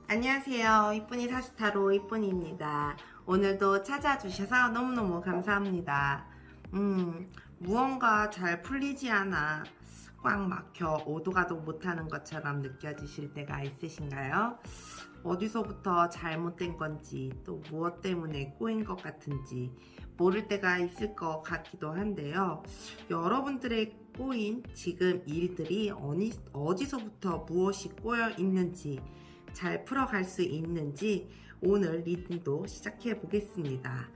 안녕하세요. 이쁜이 사스타로 이쁜이입니다. 오늘도 찾아주셔서 너무너무 감사합니다. 무언가 잘 풀리지 않아 꽉 막혀 오도 가도 못하는 것처럼 느껴지실 때가 있으신가요? 어디서부터 잘못된 건지 또 무엇 때문에 꼬인 것 같은지 모를 때가 있을 것 같기도 한데요. 여러분들의 꼬인 지금 일들이 어디서부터 무엇이 꼬여 있는지 잘 풀어갈 수 있는지 오늘 리딩도 시작해 보겠습니다.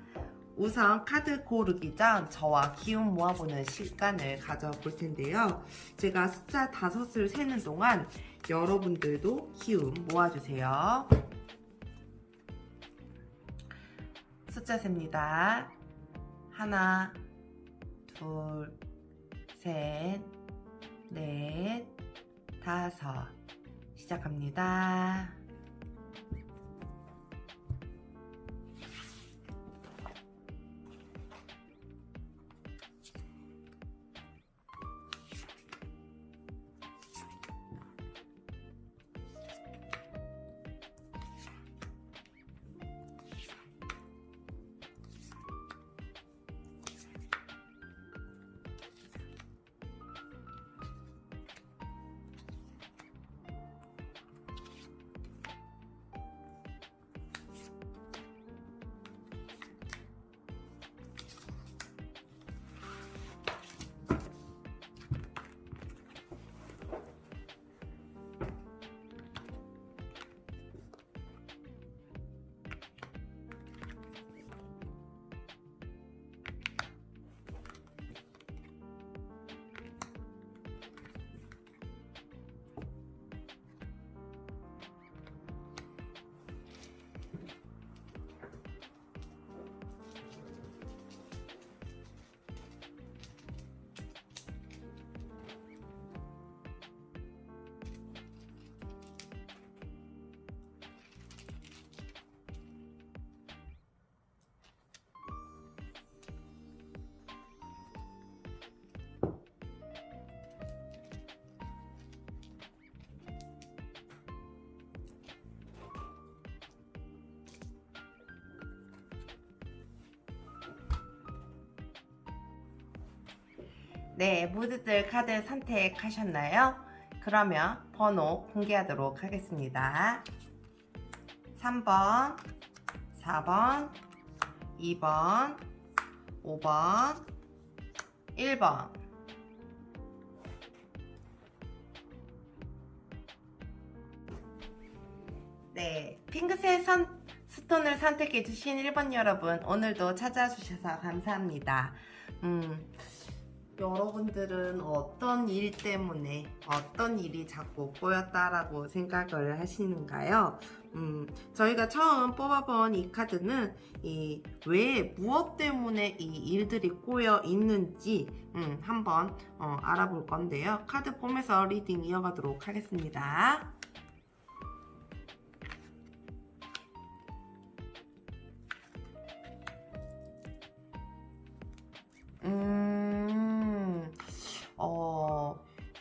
우선 카드 고르기 전 저와 기운 모아보는 시간을 가져볼 텐데요. 제가 숫자 5을 세는 동안 여러분들도 기운 모아주세요. 숫자 셉니다. 하나, 둘, 셋, 넷, 다섯. 시작합니다. 네, 모두들 카드 선택하셨나요? 그러면 번호 공개하도록 하겠습니다. 3번, 4번, 2번, 5번, 1번. 네, 핑크색 스톤을 선택해주신 1번 여러분, 오늘도 찾아주셔서 감사합니다. 여러분들은 어떤 일 때문에 어떤 일이 자꾸 꼬였다라고 생각을 하시는가요? 저희가 처음 뽑아본 이 카드는 왜 무엇 때문에 이 일들이 꼬여 있는지 한번 알아볼 건데요. 카드 폼에서 리딩 이어가도록 하겠습니다.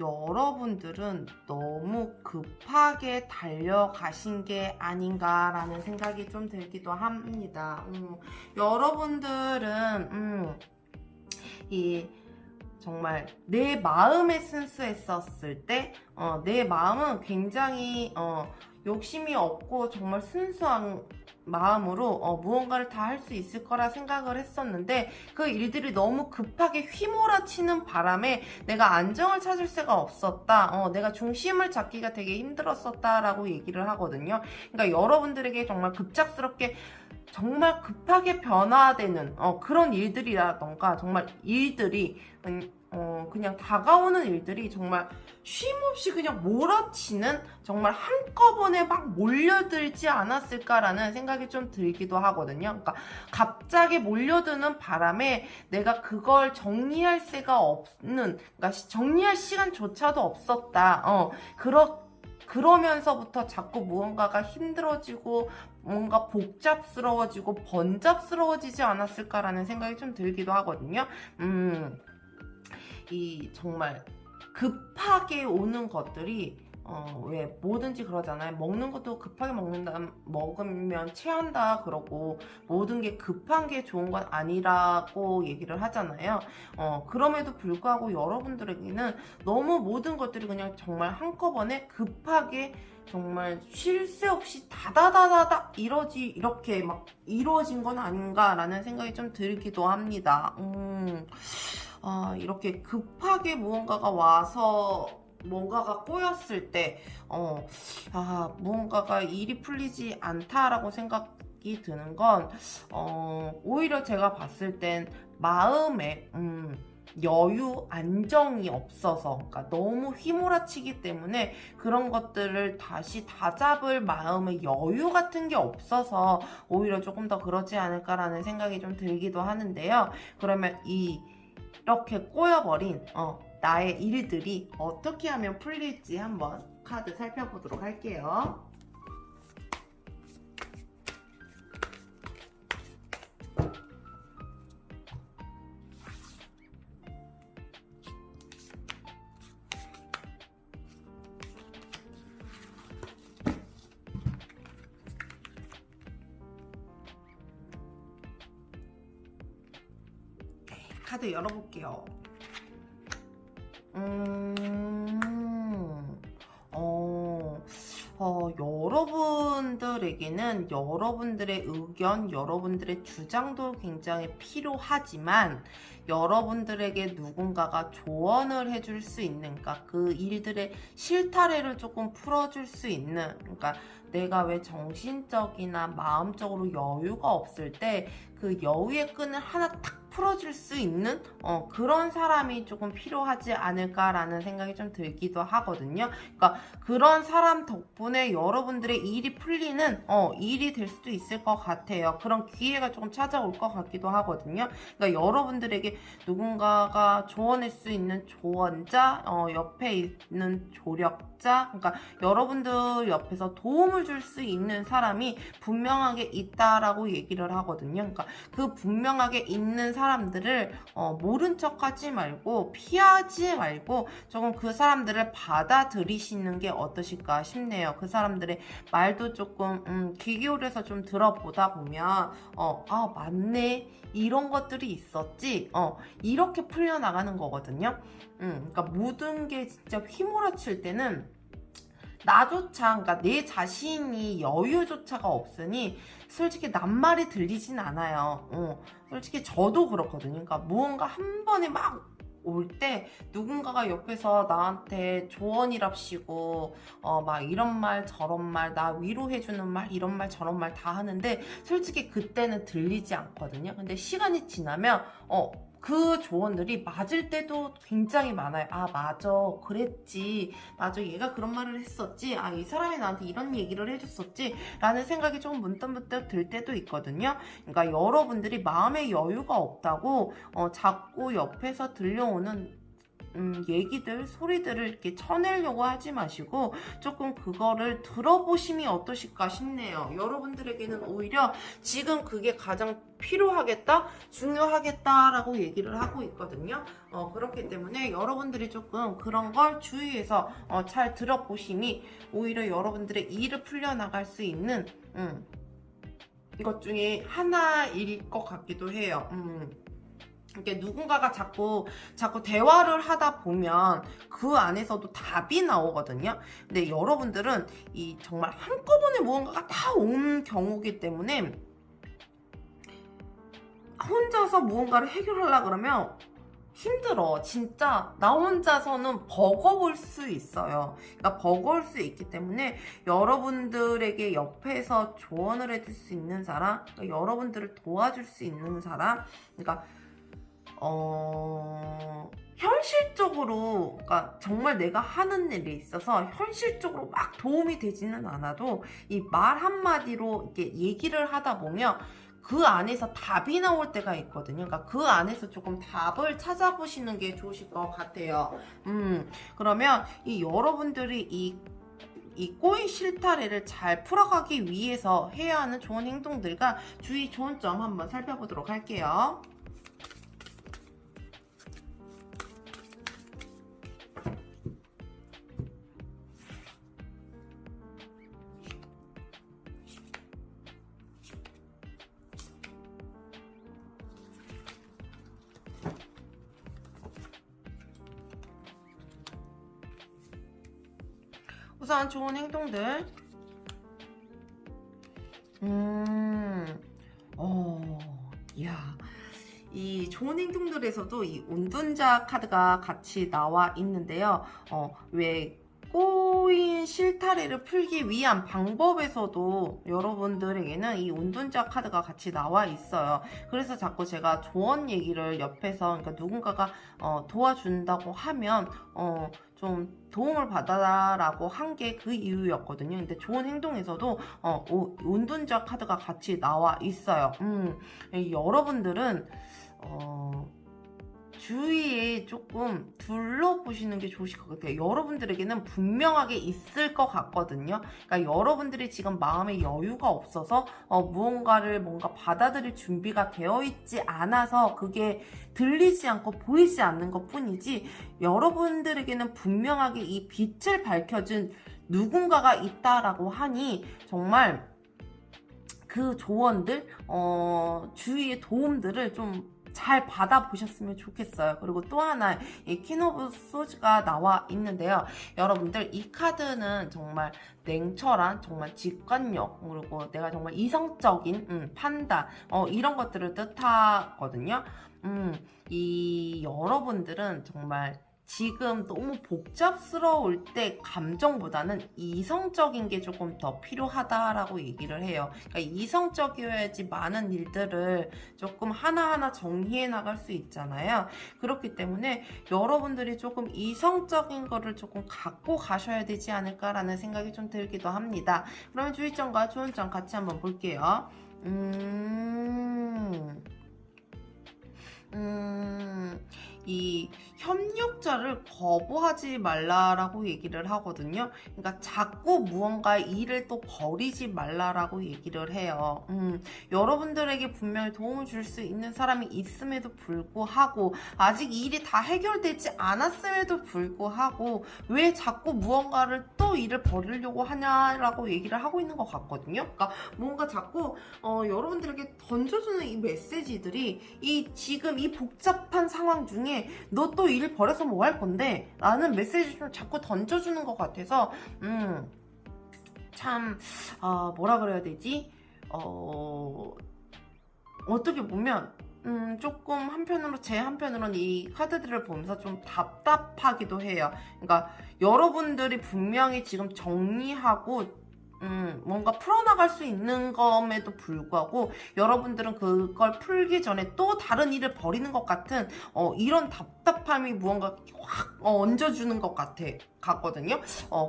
여러분들은 너무 급하게 달려가신 게 아닌가라는 생각이 좀 들기도 합니다. 여러분들은 정말 내 마음에 순수했었을 때 내 마음은 굉장히 욕심이 없고 정말 순수한 마음으로 무언가를 다 할 수 있을 거라 생각을 했었는데 그 일들이 너무 급하게 휘몰아치는 바람에 내가 안정을 찾을 수가 없었다. 내가 중심을 잡기가 되게 힘들었었다라고 얘기를 하거든요. 그러니까 여러분들에게 정말 급작스럽게 정말 급하게 변화되는 그런 일들이라던가 정말 일들이 그냥 다가오는 일들이 정말 쉼없이 그냥 몰아치는 정말 한꺼번에 막 몰려들지 않았을까라는 생각이 좀 들기도 하거든요. 그러니까 갑자기 몰려드는 바람에 내가 그걸 정리할 새가 없는, 그러니까 정리할 시간조차도 없었다. 그러면서부터 자꾸 무언가가 힘들어지고 뭔가 복잡스러워지고 번잡스러워지지 않았을까라는 생각이 좀 들기도 하거든요. 정말 급하게 오는 것들이 왜 뭐든지 그러잖아요. 먹는 것도 급하게 먹으면 체한다 그러고 모든 게 급한 게 좋은 건 아니라고 얘기를 하잖아요. 그럼에도 불구하고 여러분들에게는 너무 모든 것들이 그냥 정말 한꺼번에 급하게 정말 쉴 새 없이 다다다다다 이렇게 막 이루어진 건 아닌가라는 생각이 좀 들기도 합니다. 이렇게 급하게 무언가가 와서 뭔가가 꼬였을 때, 무언가가 일이 풀리지 않다라고 생각이 드는 건, 오히려 제가 봤을 땐 마음에, 여유, 안정이 없어서, 그러니까 너무 휘몰아치기 때문에 그런 것들을 다시 다잡을 마음의 여유 같은 게 없어서 오히려 조금 더 그러지 않을까라는 생각이 좀 들기도 하는데요. 그러면 이렇게 꼬여버린, 나의 일들이 어떻게 하면 풀릴지 한번 카드 살펴보도록 할게요. 카드 열어볼게요. 여러분들에게는 여러분들의 의견, 여러분들의 주장도 굉장히 필요하지만 여러분들에게 누군가가 조언을 해줄 수 있는, 그러니까 그 일들의 실타래를 조금 풀어줄 수 있는, 그러니까 내가 왜 정신적이나 마음적으로 여유가 없을 때 그 여유의 끈을 하나 탁 풀어줄 수 있는 그런 사람이 조금 필요하지 않을까라는 생각이 좀 들기도 하거든요. 그러니까 그런 사람 덕분에 여러분들의 일이 풀리는 일이 될 수도 있을 것 같아요. 그런 기회가 조금 찾아올 것 같기도 하거든요. 그러니까 여러분들에게 누군가가 조언할 수 있는 조언자, 옆에 있는 조력자, 그러니까 여러분들 옆에서 도움을 줄 수 있는 사람이 분명하게 있다라고 얘기를 하거든요. 그러니까 그 분명하게 있는 사람들을 모른 척 하지 말고 피하지 말고 조금 그 사람들을 받아들이시는 게 어떠실까 싶네요. 그 사람들의 말도 조금 귀 기울여서 좀 들어보다 보면 맞네, 이런 것들이 있었지, 이렇게 풀려나가는 거거든요. 그러니까 모든 게 진짜 휘몰아칠 때는 나조차, 그러니까 내 자신이 여유조차가 없으니 솔직히 낱말이 들리진 않아요. 솔직히 저도 그렇거든요. 그러니까 무언가 한 번에 막 올 때 누군가가 옆에서 나한테 조언이랍시고 막 이런 말 저런 말, 나 위로해주는 말, 이런 말 저런 말 다 하는데 솔직히 그때는 들리지 않거든요. 근데 시간이 지나면 그 조언들이 맞을 때도 굉장히 많아요. 맞아, 그랬지, 맞아, 얘가 그런 말을 했었지, 이 사람이 나한테 이런 얘기를 해줬었지 라는 생각이 조금 문득문득 들 때도 있거든요. 그러니까 여러분들이 마음의 여유가 없다고 자꾸 옆에서 들려오는 얘기들, 소리들을 이렇게 쳐내려고 하지 마시고 조금 그거를 들어보심이 어떠실까 싶네요. 여러분들에게는 오히려 지금 그게 가장 필요하겠다, 중요하겠다라고 얘기를 하고 있거든요. 그렇기 때문에 여러분들이 조금 그런 걸 주의해서 잘 들어보심이 오히려 여러분들의 일을 풀려나갈 수 있는 이것 중에 하나일 것 같기도 해요. 이렇게 누군가가 자꾸 대화를 하다 보면 그 안에서도 답이 나오거든요. 근데 여러분들은 이 정말 한꺼번에 무언가가 다 온 경우기 때문에 혼자서 무언가를 해결하려고 그러면 힘들어. 진짜 나 혼자서는 버거울 수 있어요. 그러니까 버거울 수 있기 때문에 여러분들에게 옆에서 조언을 해줄 수 있는 사람, 그러니까 여러분들을 도와줄 수 있는 사람, 그러니까 현실적으로, 그러니까 정말 내가 하는 일에 있어서 현실적으로 막 도움이 되지는 않아도 이 말 한마디로 이렇게 얘기를 하다 보면 그 안에서 답이 나올 때가 있거든요. 그러니까 그 안에서 조금 답을 찾아보시는 게 좋으실 것 같아요. 그러면 이 여러분들이 이 꼬인 실타래를 잘 풀어가기 위해서 해야 하는 좋은 행동들과 주의 좋은 점 한번 살펴보도록 할게요. 우선 좋은 행동들. 야, 이 좋은 행동들에서도 이 운둔자 카드가 같이 나와 있는데요. 왜 꼬인 실타래를 풀기 위한 방법에서도 여러분들에게는 이 운둔자 카드가 같이 나와 있어요. 그래서 자꾸 제가 조언 얘기를 옆에서, 그러니까 누군가가 도와준다고 하면 좀 도움을 받아라라고 한 게 그 이유였거든요. 근데 좋은 행동에서도 운둔자 카드가 같이 나와 있어요. 여러분들은 주위에 조금 둘러보시는 게 좋으실 것 같아요. 여러분들에게는 분명하게 있을 것 같거든요. 그러니까 여러분들이 지금 마음에 여유가 없어서 무언가를 뭔가 받아들일 준비가 되어 있지 않아서 그게 들리지 않고 보이지 않는 것 뿐이지, 여러분들에게는 분명하게 이 빛을 밝혀준 누군가가 있다라고 하니 정말 그 조언들, 주위의 도움들을 좀 잘 받아보셨으면 좋겠어요. 그리고 또 하나, 이 퀸 오브 소즈가 나와 있는데요. 여러분들, 이 카드는 정말 냉철한, 정말 직관력, 그리고 내가 정말 이성적인 판단, 이런 것들을 뜻하거든요. 이 여러분들은 정말 지금 너무 복잡스러울 때 감정보다는 이성적인 게 조금 더 필요하다라고 얘기를 해요. 그러니까 이성적이어야지 많은 일들을 조금 하나하나 정리해 나갈 수 있잖아요. 그렇기 때문에 여러분들이 조금 이성적인 거를 조금 갖고 가셔야 되지 않을까라는 생각이 좀 들기도 합니다. 그러면 주의점과 조언점 같이 한번 볼게요. 이 협력자를 거부하지 말라라고 얘기를 하거든요. 그러니까 자꾸 무언가 일을 또 버리지 말라라고 얘기를 해요. 여러분들에게 분명히 도움을 줄 수 있는 사람이 있음에도 불구하고, 아직 일이 다 해결되지 않았음에도 불구하고 왜 자꾸 무언가를 또 일을 버리려고 하냐라고 얘기를 하고 있는 것 같거든요. 그러니까 뭔가 자꾸 여러분들에게 던져주는 이 메시지들이 지금 이 복잡한 상황 중에 너 또 일 버려서 뭐 할 건데? 라는 메시지를 자꾸 던져주는 것 같아서 참 뭐라 그래야 되지? 어떻게 보면 조금 제 한편으로는 이 카드들을 보면서 좀 답답하기도 해요. 그러니까 여러분들이 분명히 지금 정리하고 뭔가 풀어나갈 수 있는 것에도 불구하고 여러분들은 그걸 풀기 전에 또 다른 일을 벌이는 것 같은 이런 답답함이 무언가 확 얹어주는 것 같거든요.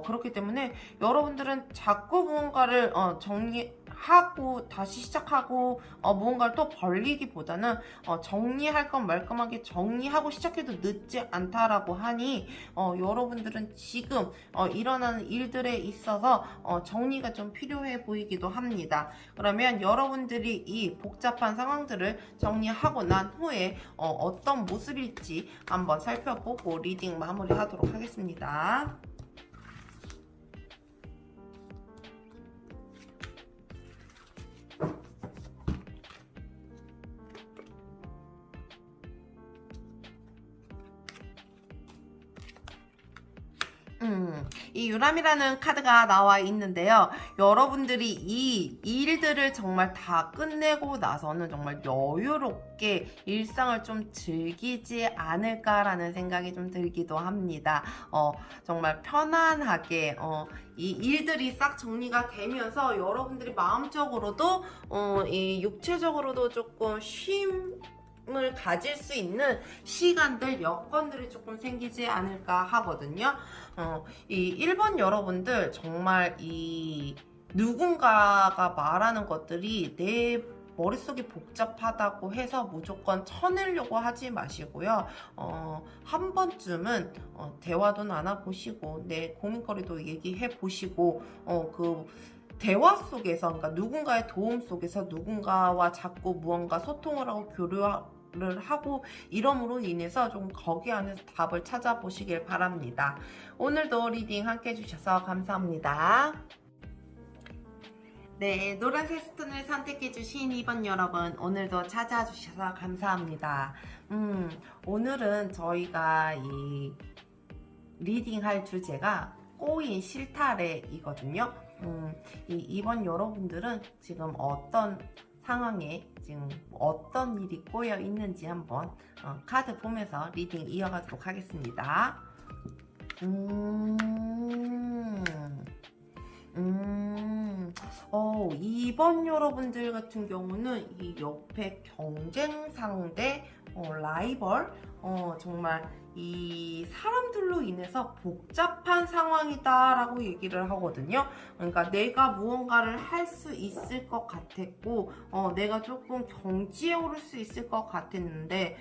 그렇기 때문에 여러분들은 자꾸 무언가를 정리하고 다시 시작하고 무언가를 또 벌리기보다는 정리할 건 말끔하게 정리하고 시작해도 늦지 않다라고 하니 여러분들은 지금 일어나는 일들에 있어서 정리가 좀 필요해 보이기도 합니다. 그러면 여러분들이 이 복잡한 상황들을 정리하고 난 후에 어떤 모습일지 한번 살펴보고 리딩 마무리하도록 하겠습니다. 이 유람이라는 카드가 나와 있는데요. 여러분들이 이 일들을 정말 다 끝내고 나서는 정말 여유롭게 일상을 좀 즐기지 않을까라는 생각이 좀 들기도 합니다. 정말 편안하게 이 일들이 싹 정리가 되면서 여러분들이 마음적으로도 이 육체적으로도 조금 을 가질 수 있는 시간들, 여건들이 조금 생기지 않을까 하거든요. 이 1번 여러분들 정말 이 누군가가 말하는 것들이 내 머릿속이 복잡하다고 해서 무조건 쳐내려고 하지 마시고요. 한 번쯤은 대화도 나눠보시고 내 고민거리도 얘기해 보시고 그 대화 속에서, 그러니까 누군가의 도움 속에서 누군가와 자꾸 무언가 소통을 하고 교류를 하고 이럼으로 인해서 좀 거기 안에서 답을 찾아보시길 바랍니다. 오늘도 리딩 함께 해주셔서 감사합니다. 네, 노란색 스톤을 선택해주신 2번 여러분, 오늘도 찾아주셔서 감사합니다. 오늘은 저희가 이 리딩할 주제가 꼬인 실타래이거든요. 이번 여러분들은 지금 어떤 상황에 지금 어떤 일이 꼬여 있는지 한번 카드 보면서 리딩 이어가도록 하겠습니다. 이번 여러분들 같은 경우는 이 옆에 경쟁 상대, 라이벌, 정말 이 사람들로 인해서 복잡한 상황이다 라고 얘기를 하거든요. 그러니까 내가 무언가를 할 수 있을 것 같았고, 내가 조금 경지에 오를 수 있을 것 같았는데,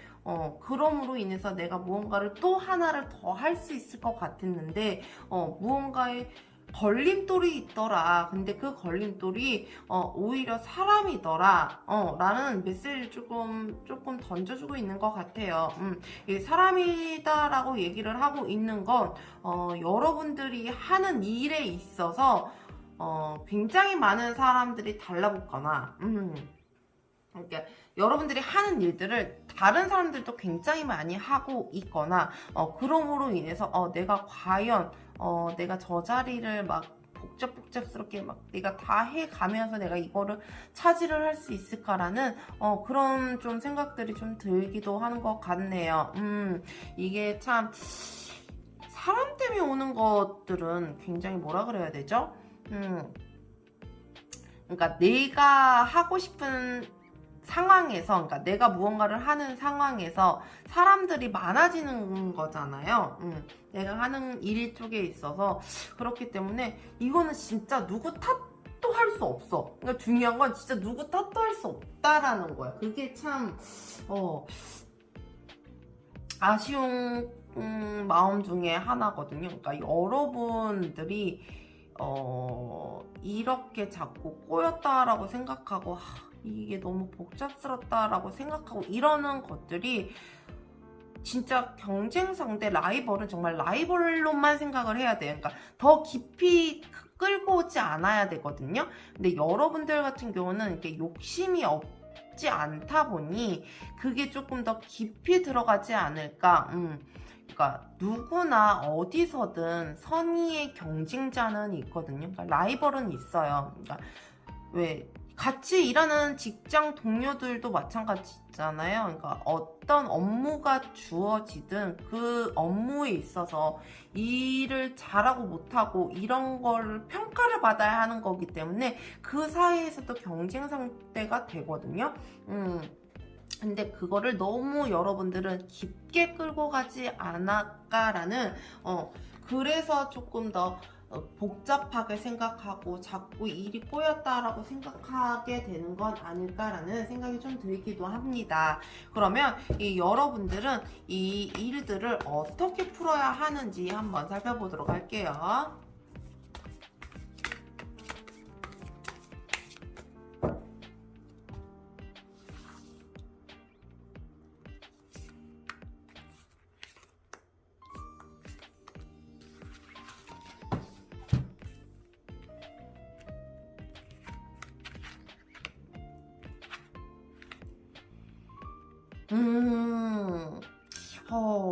그럼으로 인해서 내가 무언가를 또 하나를 더 할 수 있을 것 같았는데, 무언가에 걸림돌이 있더라. 근데 그 걸림돌이 오히려 사람이더라. 라는 메시지를 조금 던져주고 있는 것 같아요. 사람이다라고 얘기를 하고 있는 건 여러분들이 하는 일에 있어서 굉장히 많은 사람들이 달라붙거나 그러니까 여러분들이 하는 일들을 다른 사람들도 굉장히 많이 하고 있거나 그럼으로 인해서 내가 과연 내가 저 자리를 막 복잡스럽게 막 내가 다 해가면서 내가 이거를 차지를 할 수 있을까라는 그런 좀 생각들이 좀 들기도 하는 것 같네요. 이게 참 사람 때문에 오는 것들은 굉장히 뭐라 그래야 되죠? 그러니까 내가 하고 싶은 상황에서, 그러니까 내가 무언가를 하는 상황에서 사람들이 많아지는 거잖아요. 내가 하는 일 쪽에 있어서. 그렇기 때문에 이거는 진짜 누구 탓도 할 수 없어. 그러니까 중요한 건 진짜 누구 탓도 할 수 없다라는 거야. 그게 참 아쉬운 마음 중에 하나거든요. 그러니까 여러분들이 이렇게 자꾸 꼬였다라고 생각하고 이게 너무 복잡스럽다라고 생각하고 이러는 것들이 진짜 경쟁 상대 라이벌은 정말 라이벌로만 생각을 해야 돼요. 그러니까 더 깊이 끌고 오지 않아야 되거든요. 근데 여러분들 같은 경우는 이렇게 욕심이 없지 않다 보니 그게 조금 더 깊이 들어가지 않을까. 그러니까 누구나 어디서든 선의의 경쟁자는 있거든요. 그러니까 라이벌은 있어요. 그러니까 왜 같이 일하는 직장 동료들도 마찬가지잖아요. 그러니까 어떤 업무가 주어지든 그 업무에 있어서 일을 잘하고 못하고 이런 걸 평가를 받아야 하는 거기 때문에 그 사이에서도 경쟁 상대가 되거든요. 근데 그거를 너무 여러분들은 깊게 끌고 가지 않을까라는 그래서 조금 더 복잡하게 생각하고 자꾸 일이 꼬였다라고 생각하게 되는 건 아닐까라는 생각이 좀 들기도 합니다. 그러면 여러분들은 이 일들을 어떻게 풀어야 하는지 한번 살펴보도록 할게요.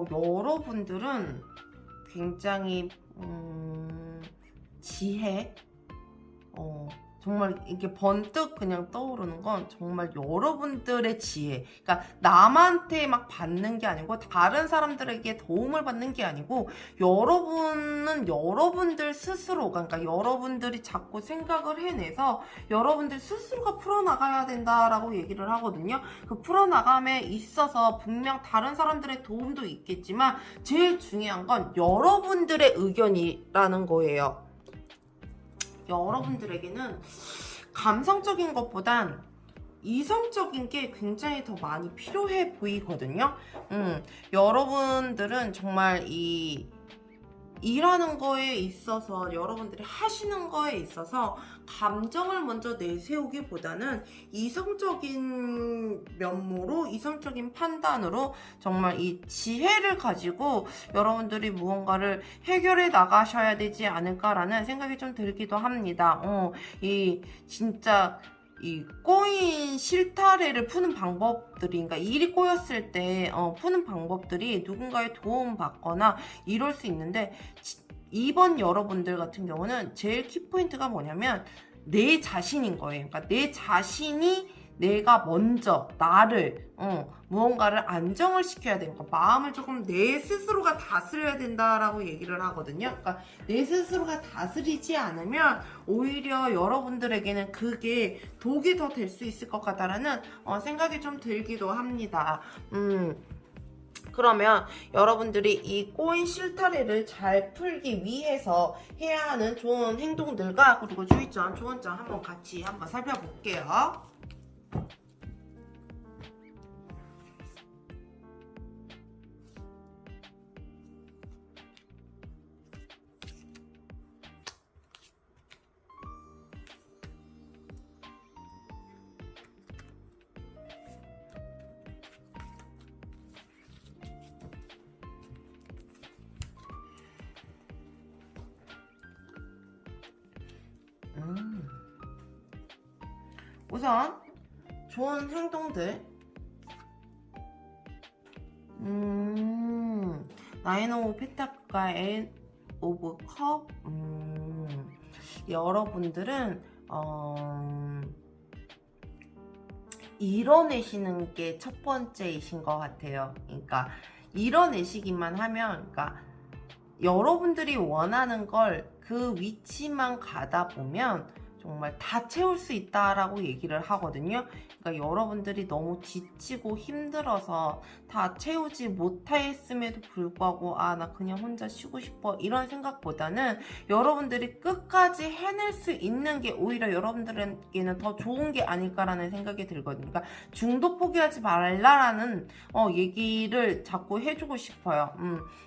여러분들은 굉장히 지혜, 정말 이렇게 번뜩 그냥 떠오르는 건 정말 여러분들의 지혜. 그러니까 남한테 막 받는 게 아니고 다른 사람들에게 도움을 받는 게 아니고 여러분은 여러분들 스스로가, 그러니까 여러분들이 자꾸 생각을 해내서 여러분들 스스로가 풀어나가야 된다라고 얘기를 하거든요. 그 풀어나감에 있어서 분명 다른 사람들의 도움도 있겠지만 제일 중요한 건 여러분들의 의견이라는 거예요. 여러분들에게는 감성적인 것보단 이성적인 게 굉장히 더 많이 필요해 보이거든요. 여러분들은 정말 일하는 거에 있어서 여러분들이 하시는 거에 있어서 감정을 먼저 내세우기보다는 이성적인 면모로, 이성적인 판단으로 정말 이 지혜를 가지고 여러분들이 무언가를 해결해 나가셔야 되지 않을까라는 생각이 좀 들기도 합니다. 진짜 이 꼬인 실타래를 푸는 방법들이, 그러니까 일이 꼬였을 때 푸는 방법들이 누군가의 도움 받거나 이럴 수 있는데 이번 여러분들 같은 경우는 제일 키포인트가 뭐냐면 내 자신인 거예요. 그러니까 내 자신이 내가 먼저 나를 무언가를 안정을 시켜야 되니까 마음을 조금 내 스스로가 다스려야 된다라고 얘기를 하거든요. 그러니까 내 스스로가 다스리지 않으면 오히려 여러분들에게는 그게 독이 더 될 수 있을 것 같다라는 생각이 좀 들기도 합니다. 그러면 여러분들이 이 꼬인 실타래를 잘 풀기 위해서 해야 하는 좋은 행동들과 그리고 주의점, 좋은 점 한번 같이 한번 살펴볼게요. 우선 좋은 행동들 나인 오브 펜타클과 에잇 오브 컵 여러분들은 이뤄내시는 게 첫 번째이신 것 같아요. 그러니까 이뤄내시기만 하면 그러니까 여러분들이 원하는 걸 그 위치만 가다 보면 정말 다 채울 수 있다라고 얘기를 하거든요. 그러니까 여러분들이 너무 지치고 힘들어서 다 채우지 못했음에도 불구하고 아, 나 그냥 혼자 쉬고 싶어 이런 생각보다는 여러분들이 끝까지 해낼 수 있는 게 오히려 여러분들에게는 더 좋은 게 아닐까라는 생각이 들거든요. 그러니까 중도 포기하지 말라라는 얘기를 자꾸 해주고 싶어요.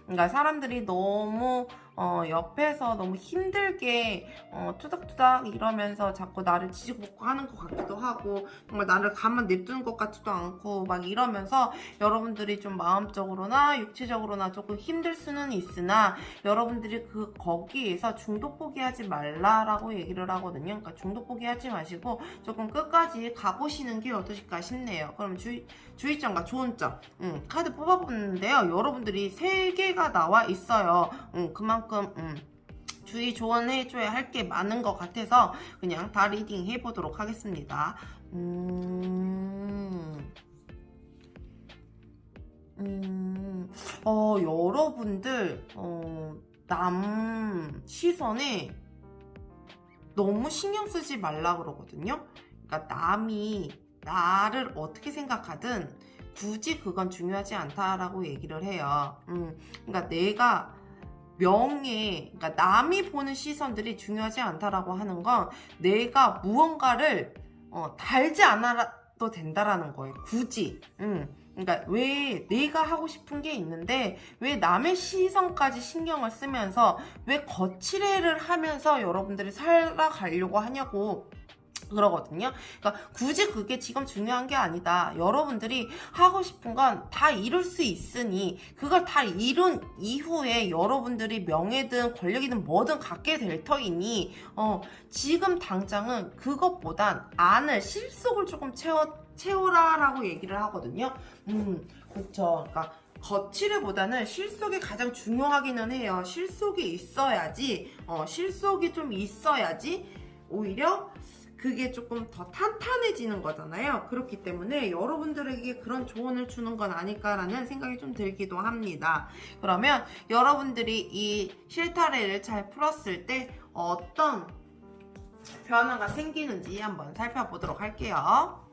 그러니까 사람들이 너무 옆에서 너무 힘들게 투닥투닥 이러면서 자꾸 나를 지지고 볶고 하는 것 같기도 하고 정말 나를 가만 냅두는 것 같지도 않고 막 이러면서 여러분들이 좀 마음적으로나 육체적으로나 조금 힘들 수는 있으나 여러분들이 거기에서 중도 포기하지 말라라고 얘기를 하거든요. 그러니까 중도 포기하지 마시고 조금 끝까지 가보시는 게 어떠실까 싶네요. 그럼 주의점과 좋은 점 카드 뽑아봤는데요. 여러분들이 3개가 나와 있어요. 그만큼 주의 조언해줘야 할 게 많은 것 같아서 그냥 다 리딩 해보도록 하겠습니다. 여러분들 남 시선에 너무 신경 쓰지 말라 그러거든요. 그러니까 남이 나를 어떻게 생각하든 굳이 그건 중요하지 않다라고 얘기를 해요. 그러니까 내가 그러니까 남이 보는 시선들이 중요하지 않다라고 하는 건 내가 무언가를 달지 않아도 된다라는 거예요. 굳이. 그러니까 왜 내가 하고 싶은 게 있는데 왜 남의 시선까지 신경을 쓰면서 왜 거칠애를 하면서 여러분들이 살아가려고 하냐고 그러거든요. 그러니까 굳이 그게 지금 중요한 게 아니다. 여러분들이 하고 싶은 건 다 이룰 수 있으니 그걸 다 이룬 이후에 여러분들이 명예든 권력이든 뭐든 갖게 될 터이니 지금 당장은 그것보단 안을 실속을 조금 채워라라고 얘기를 하거든요. 그렇죠. 그러니까 거칠애보다는 실속이 가장 중요하기는 해요. 실속이 있어야지 실속이 좀 있어야지 오히려 그게 조금 더 탄탄해지는 거잖아요. 그렇기 때문에 여러분들에게 그런 조언을 주는 건 아닐까라는 생각이 좀 들기도 합니다. 그러면 여러분들이 이 실타래를 잘 풀었을 때 어떤 변화가 생기는지 한번 살펴보도록 할게요.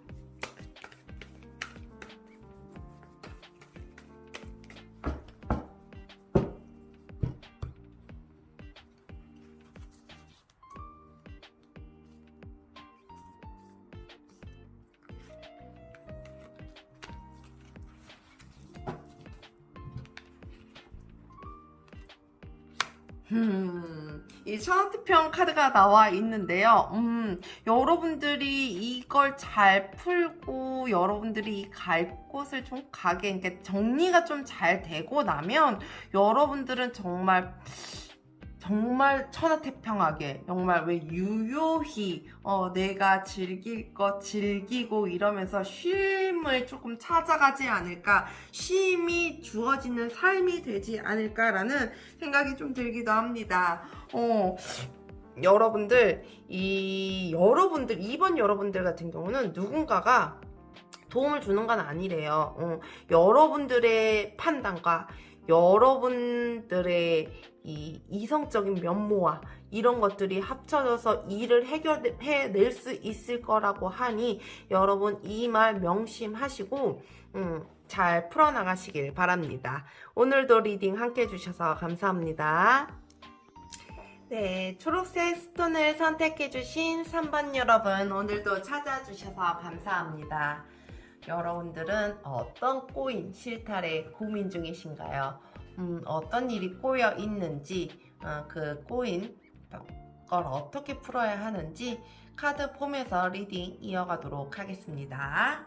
이 천하트평 카드가 나와 있는데요. 여러분들이 이걸 잘 풀고 여러분들이 갈 곳을 좀 그러니까 정리가 좀 잘 되고 나면 여러분들은 정말 정말 천하태평하게 정말 왜 유효히 내가 즐길 것 즐기고 이러면서 쉼을 조금 찾아가지 않을까, 쉼이 주어지는 삶이 되지 않을까라는 생각이 좀 들기도 합니다. 여러분들 이번 여러분들 같은 경우는 누군가가 도움을 주는 건 아니래요. 여러분들의 판단과 여러분들의 이 이성적인 면모와 이런 것들이 합쳐져서 일을 해결해낼 수 있을 거라고 하니 여러분 이 말 명심하시고 잘 풀어나가시길 바랍니다. 오늘도 리딩 함께 해주셔서 감사합니다. 네, 초록색 스톤을 선택해주신 3번 여러분, 오늘도 찾아주셔서 감사합니다. 여러분들은 어떤 꼬인 실타래 고민 중이신가요? 어떤 일이 꼬여 있는지, 그 꼬인 걸 어떻게 풀어야 하는지 카드 폼에서 리딩 이어가도록 하겠습니다.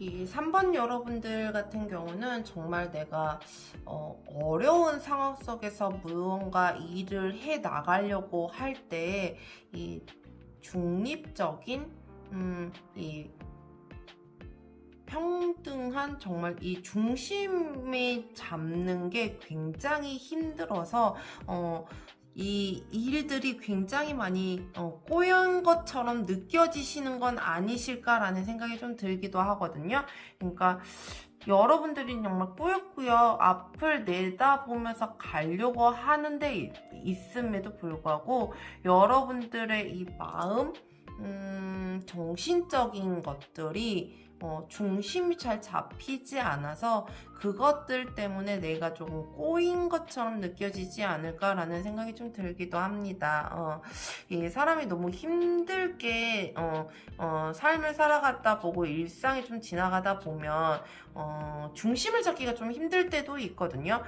이 3번 여러분들 같은 경우는 정말 내가 어려운 상황 속에서 무언가 일을 해 나가려고 할 때 이 중립적인 이 평등한 정말 이 중심을 잡는 게 굉장히 힘들어서 이 일들이 굉장히 많이 꼬연 것처럼 느껴지시는 건 아니실까라는 생각이 좀 들기도 하거든요. 그러니까 여러분들이 정말 꾸역꾸역 앞을 내다보면서 가려고 하는데 있음에도 불구하고 여러분들의 이 마음, 정신적인 것들이 중심이 잘 잡히지 않아서 그것들 때문에 내가 조금 꼬인 것처럼 느껴지지 않을까라는 생각이 좀 들기도 합니다. 사람이 너무 힘들게 삶을 살아가다 보고 일상이 좀 지나가다 보면 중심을 잡기가 좀 힘들 때도 있거든요.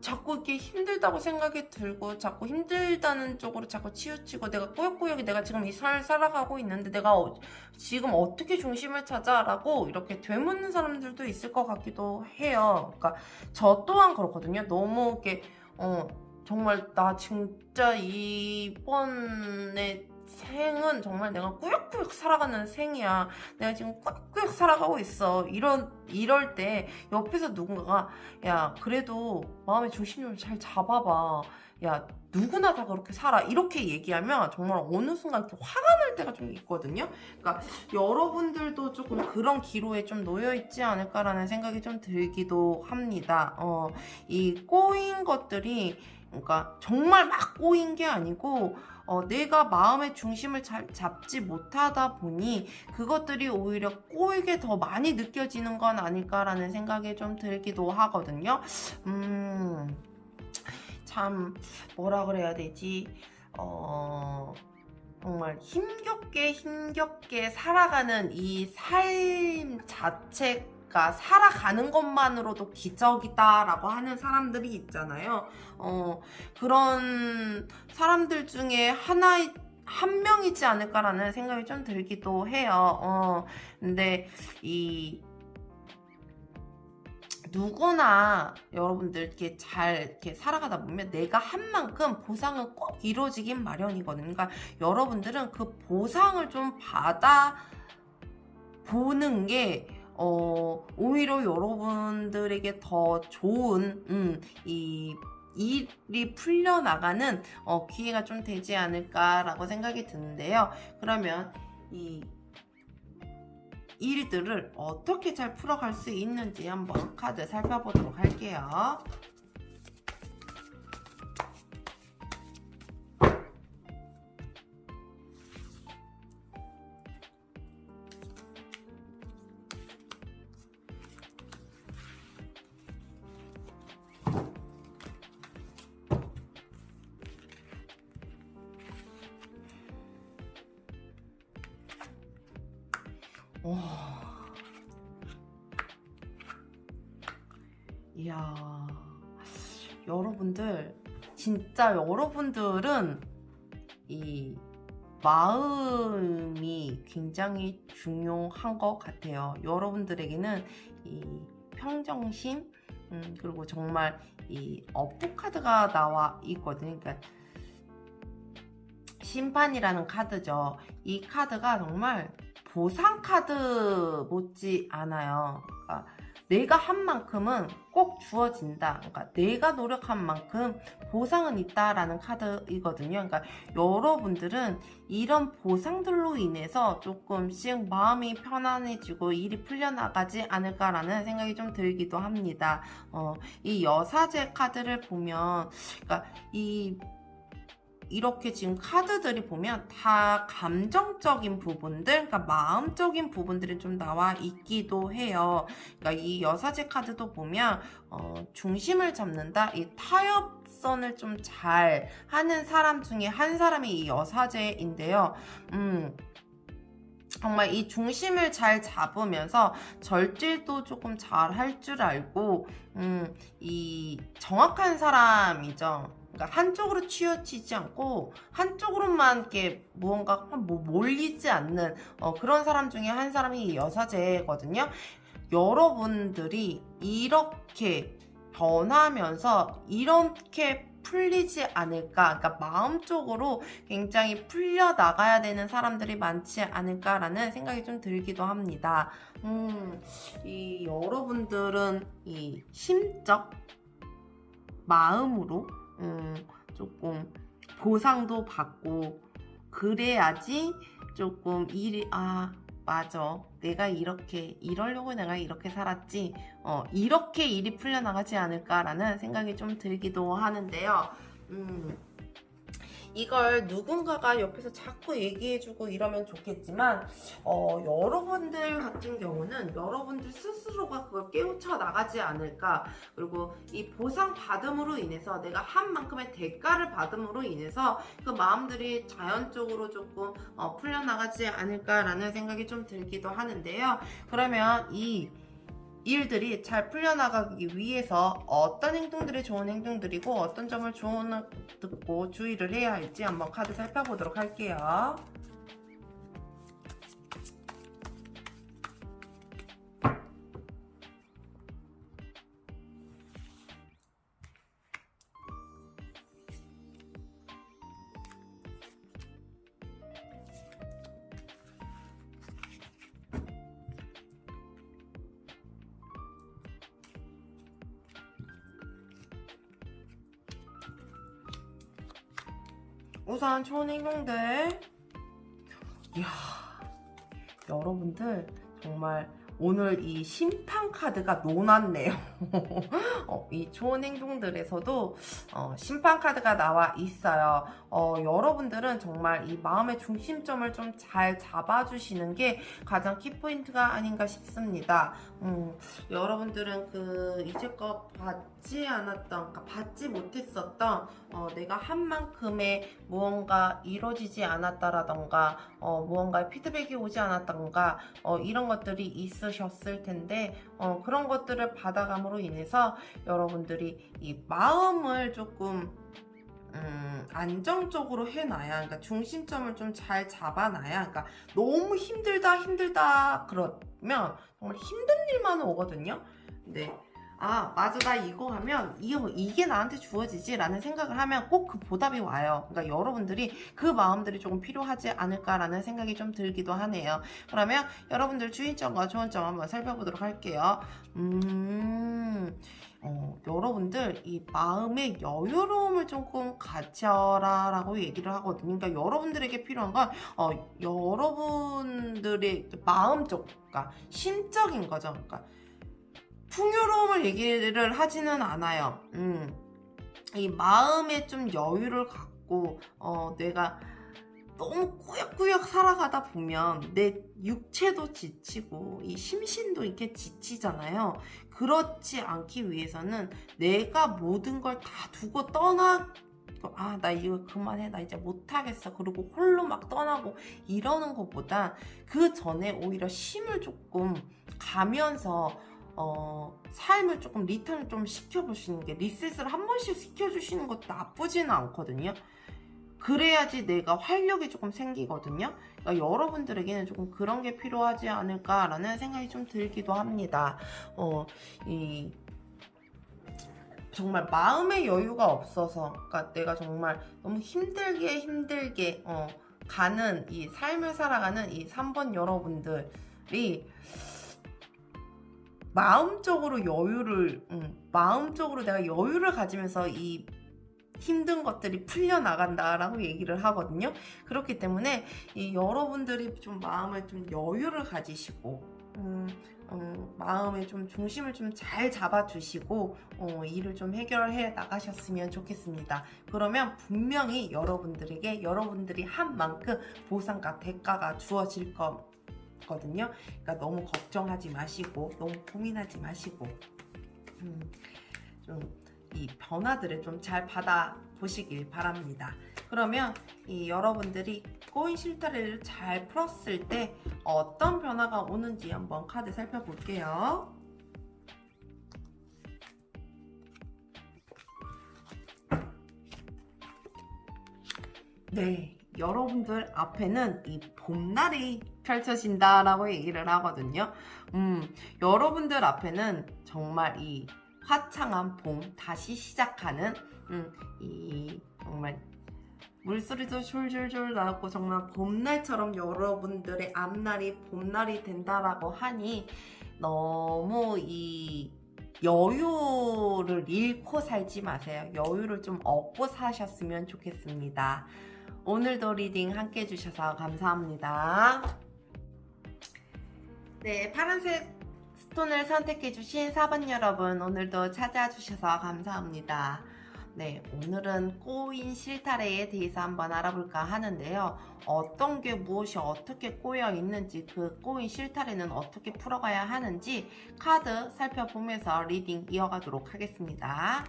자꾸 이렇게 힘들다고 생각이 들고 자꾸 힘들다는 쪽으로 자꾸 치우치고 내가 꾸역꾸역 내가 지금 이 삶을 살아가고 있는데 내가 지금 어떻게 중심을 찾아라고 이렇게 되묻는 사람들도 있을 것 같기도 해요. 그러니까 저 또한 그렇거든요. 너무 이렇게 정말 나 진짜 이번에 생은 정말 내가 꾸역꾸역 살아가는 생이야. 내가 지금 꾸역꾸역 살아가고 있어. 이럴 때 옆에서 누군가가 야 그래도 마음의 중심 좀 잘 잡아봐. 야 누구나 다 그렇게 살아. 이렇게 얘기하면 정말 어느 순간 이렇게 화가 날 때가 좀 있거든요. 그러니까 여러분들도 조금 그런 기로에 좀 놓여 있지 않을까라는 생각이 좀 들기도 합니다. 이 꼬인 것들이 그러니까 정말 막 꼬인 게 아니고 내가 마음의 중심을 잘 잡지 못하다 보니 그것들이 오히려 꼬이게 더 많이 느껴지는 건 아닐까라는 생각이 좀 들기도 하거든요. 참 뭐라 그래야 되지? 정말 힘겹게 살아가는 이 삶 자체가 살아가는 것만으로도 기적이다라고 하는 사람들이 있잖아요. 그런 사람들 중에 한 명이지 않을까라는 생각이 좀 들기도 해요. 근데 누구나 여러분들 이렇게 잘 이렇게 살아가다 보면 내가 한 만큼 보상은 꼭 이루어지긴 마련이거든요. 그러니까 여러분들은 그 보상을 좀 받아 보는 게 오히려 여러분들에게 더 좋은 이 일이 풀려나가는 기회가 좀 되지 않을까라고 생각이 드는데요. 그러면 이 일들을 어떻게 잘 풀어갈 수 있는지 한번 카드 살펴보도록 할게요. 이야, 여러분들 진짜 여러분들은 이 마음이 굉장히 중요한 것 같아요. 여러분들에게는 이 평정심, 그리고 정말 이 어프 카드가 나와 있거든요. 그러니까 심판이라는 카드죠. 이 카드가 정말 보상 카드 못지 않아요. 그러니까 내가 한 만큼은 꼭 주어진다. 그러니까 내가 노력한 만큼 보상은 있다라는 카드이거든요. 그러니까 여러분들은 이런 보상들로 인해서 조금씩 마음이 편안해지고 일이 풀려나가지 않을까라는 생각이 좀 들기도 합니다. 이 여사제 카드를 보면, 그러니까 이렇게 지금 카드들이 보면 다 감정적인 부분들, 그러니까 마음적인 부분들이 좀 나와 있기도 해요. 그러니까 이 여사제 카드도 보면 중심을 잡는다, 이 타협선을 좀 잘 하는 사람 중에 한 사람이 이 여사제인데요. 정말 이 중심을 잘 잡으면서 절제도 조금 잘 할 줄 알고, 이 정확한 사람이죠. 그러니까 한쪽으로 치우치지 않고 한쪽으로만 이렇게 무언가 몰리지 않는 그런 사람 중에 한 사람이 이 여사제거든요. 여러분들이 이렇게 변하면서 이렇게 풀리지 않을까, 그러니까 마음적으로 굉장히 풀려 나가야 되는 사람들이 많지 않을까라는 생각이 좀 들기도 합니다. 이 여러분들은 이 심적 마음으로 조금 보상도 받고 그래야지 조금 일이, 맞아, 내가 이러려고 내가 이렇게 살았지, 이렇게 일이 풀려나가지 않을까라는 생각이 좀 들기도 하는데요. 이걸 누군가가 옆에서 자꾸 얘기해주고 이러면 좋겠지만, 여러분들 같은 경우는 여러분들 스스로가 그걸 깨우쳐 나가지 않을까, 그리고 이 보상받음으로 인해서 내가 한 만큼의 대가를 받음으로 인해서 그 마음들이 자연적으로 조금 풀려나가지 않을까라는 생각이 좀 들기도 하는데요. 그러면 이 일들이 잘 풀려나가기 위해서 어떤 행동들이 좋은 행동들이고 어떤 점을 듣고 주의를 해야 할지 한번 카드 살펴보도록 할게요. 우선 좋은 행동들. 이야, 여러분들 정말 오늘 이 심판 카드가 녹았네요. 이 좋은 행동들에서도 심판 카드가 나와 있어요. 여러분들은 정말 이 마음의 중심점을 좀 잘 잡아주시는 게 가장 키포인트가 아닌가 싶습니다. 여러분들은 이제껏 받지 않았던, 그러니까 받지 못했었던 내가 한 만큼의 무언가 이루어지지 않았다라던가 무언가의 피드백이 오지 않았던가 이런 것들이 있으셨을 텐데, 그런 것들을 받아감으로 인해서 여러분들이 이 마음을 조금 안정적으로 해놔야, 그러니까 중심점을 좀 잘 잡아놔야, 그러니까 너무 힘들다 그러면 정말 힘든 일만 오거든요. 네. 맞아, 나 이거 하면 이게 나한테 주어지지 라는 생각을 하면 꼭 그 보답이 와요. 그러니까 여러분들이 그 마음들이 조금 필요하지 않을까라는 생각이 좀 들기도 하네요. 그러면 여러분들 주의점과 좋은 점 한번 살펴보도록 할게요. 여러분들 이 마음의 여유로움을 조금 가져라 라고 얘기를 하거든요. 그러니까 여러분들에게 필요한 건 여러분들의 마음적, 그러니까 심적인 거죠. 그러니까 풍요로움을 얘기를 하지는 않아요. 이 마음에 좀 여유를 갖고 내가 너무 꾸역꾸역 살아가다 보면 내 육체도 지치고 이 심신도 이렇게 지치잖아요. 그렇지 않기 위해서는 내가 모든 걸 다 두고 나 이거 그만해, 나 이제 못하겠어, 그리고 홀로 막 떠나고 이러는 것보다 그 전에 오히려 쉼을 조금 가면서 삶을 조금 리턴을 좀 시켜보시는 게, 리셋을 한 번씩 시켜주시는 것도 나쁘지는 않거든요. 그래야지 내가 활력이 조금 생기거든요. 그러니까 여러분들에게는 조금 그런 게 필요하지 않을까라는 생각이 좀 들기도 합니다. 이 정말 마음의 여유가 없어서, 그러니까 내가 정말 너무 힘들게 가는 이 삶을 살아가는 이 3번 여러분들이 마음적으로 내가 여유를 가지면서 이 힘든 것들이 풀려나간다라고 얘기를 하거든요. 그렇기 때문에 이 여러분들이 좀 마음을 좀 여유를 가지시고 마음의 좀 중심을 좀 잘 잡아주시고 일을 좀 해결해 나가셨으면 좋겠습니다. 그러면 분명히 여러분들에게 여러분들이 한 만큼 보상과 대가가 주어질 거거든요. 그러니까 너무 걱정하지 마시고 너무 고민하지 마시고 좀 이 변화들을 좀 잘 받아 보시길 바랍니다. 그러면 이 여러분들이 꼬인 실타래를 잘 풀었을 때 어떤 변화가 오는지 한번 카드 살펴볼게요. 네, 여러분들 앞에는 이 봄날이 펼쳐진다라고 얘기를 하거든요. 여러분들 앞에는 정말 이 화창한 봄, 다시 시작하는 이 정말 물소리도 졸졸졸 나고 정말 봄날처럼 여러분들의 앞날이 봄날이 된다라고 하니 너무 이 여유를 잃고 살지 마세요. 여유를 좀 얻고 사셨으면 좋겠습니다. 오늘도 리딩 함께 해주셔서 감사합니다. 네, 파란색 스톤을 선택해주신 4번 여러분, 오늘도 찾아주셔서 감사합니다. 네, 오늘은 꼬인 실타래에 대해서 한번 알아볼까 하는데요. 어떤 게 무엇이 어떻게 꼬여 있는지, 그 꼬인 실타래는 어떻게 풀어가야 하는지 카드 살펴보면서 리딩 이어가도록 하겠습니다.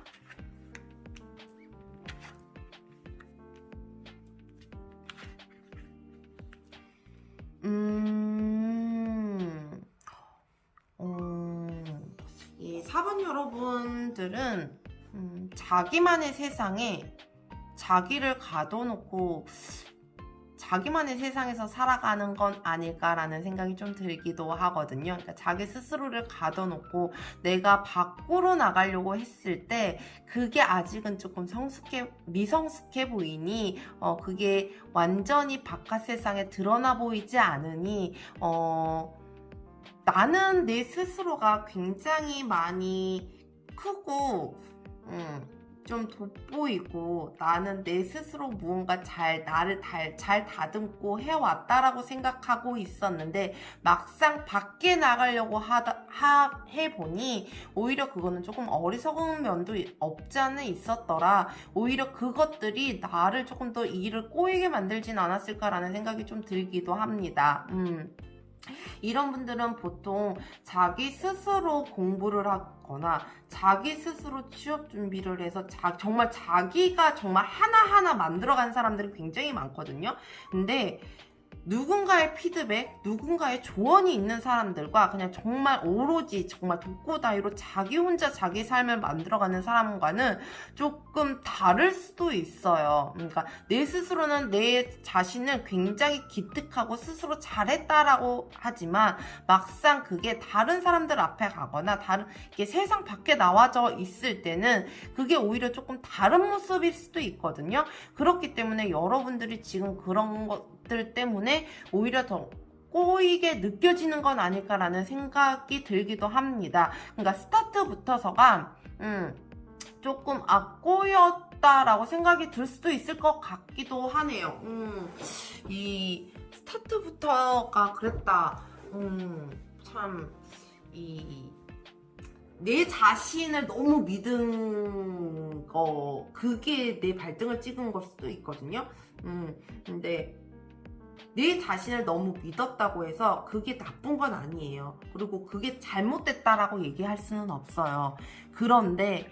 이 4번 여러분들은 자기만의 세상에 자기를 가둬놓고 자기만의 세상에서 살아가는 건 아닐까라는 생각이 좀 들기도 하거든요. 그러니까 자기 스스로를 가둬놓고 내가 밖으로 나가려고 했을 때 그게 아직은 조금 미성숙해 보이니 그게 완전히 바깥 세상에 드러나 보이지 않으니 나는 내 스스로가 굉장히 많이 크고 좀 돋보이고 나는 내 스스로 무언가 나를 잘 다듬고 해왔다라고 생각하고 있었는데 막상 밖에 나가려고 해보니 오히려 그거는 조금 어리석은 면도 없지 않아 있었더라. 오히려 그것들이 나를 조금 더 일을 꼬이게 만들진 않았을까라는 생각이 좀 들기도 합니다. 이런 분들은 보통 자기 스스로 공부를 하거나 자기 스스로 취업 준비를 해서 정말 자기가 정말 하나하나 만들어간 사람들이 굉장히 많거든요. 근데 누군가의 피드백, 누군가의 조언이 있는 사람들과 그냥 정말 오로지 정말 독고다이로 자기 혼자 자기 삶을 만들어가는 사람과는 조금 다를 수도 있어요. 그러니까 내 스스로는 내 자신을 굉장히 기특하고 스스로 잘했다라고 하지만 막상 그게 다른 사람들 앞에 가거나 이게 세상 밖에 나와져 있을 때는 그게 오히려 조금 다른 모습일 수도 있거든요. 그렇기 때문에 여러분들이 지금 그런 것들 때문에 오히려 더 꼬이게 느껴지는 건 아닐까라는 생각이 들기도 합니다. 그러니까 스타트부터서가 조금 꼬였다라고 생각이 들 수도 있을 것 같기도 하네요. 이 스타트부터가 그랬다. 참 내 자신을 너무 믿은 거, 그게 내 발등을 찍은 걸 수도 있거든요. 근데 내 자신을 너무 믿었다고 해서 그게 나쁜 건 아니에요. 그리고 그게 잘못됐다라고 얘기할 수는 없어요. 그런데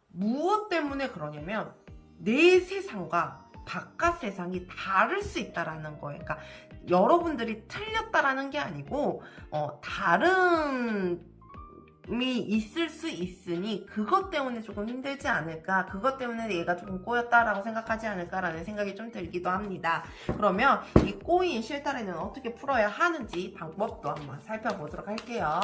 무엇 때문에 그러냐면 내 세상과 바깥 세상이 다를 수 있다라는 거예요. 그러니까 여러분들이 틀렸다라는 게 아니고 다른 있을 수 있으니 그것 때문에 조금 힘들지 않을까, 그것 때문에 얘가 조금 꼬였다라고 생각하지 않을까라는 생각이 좀 들기도 합니다. 그러면 이 꼬인 실타래는 어떻게 풀어야 하는지 방법도 한번 살펴보도록 할게요.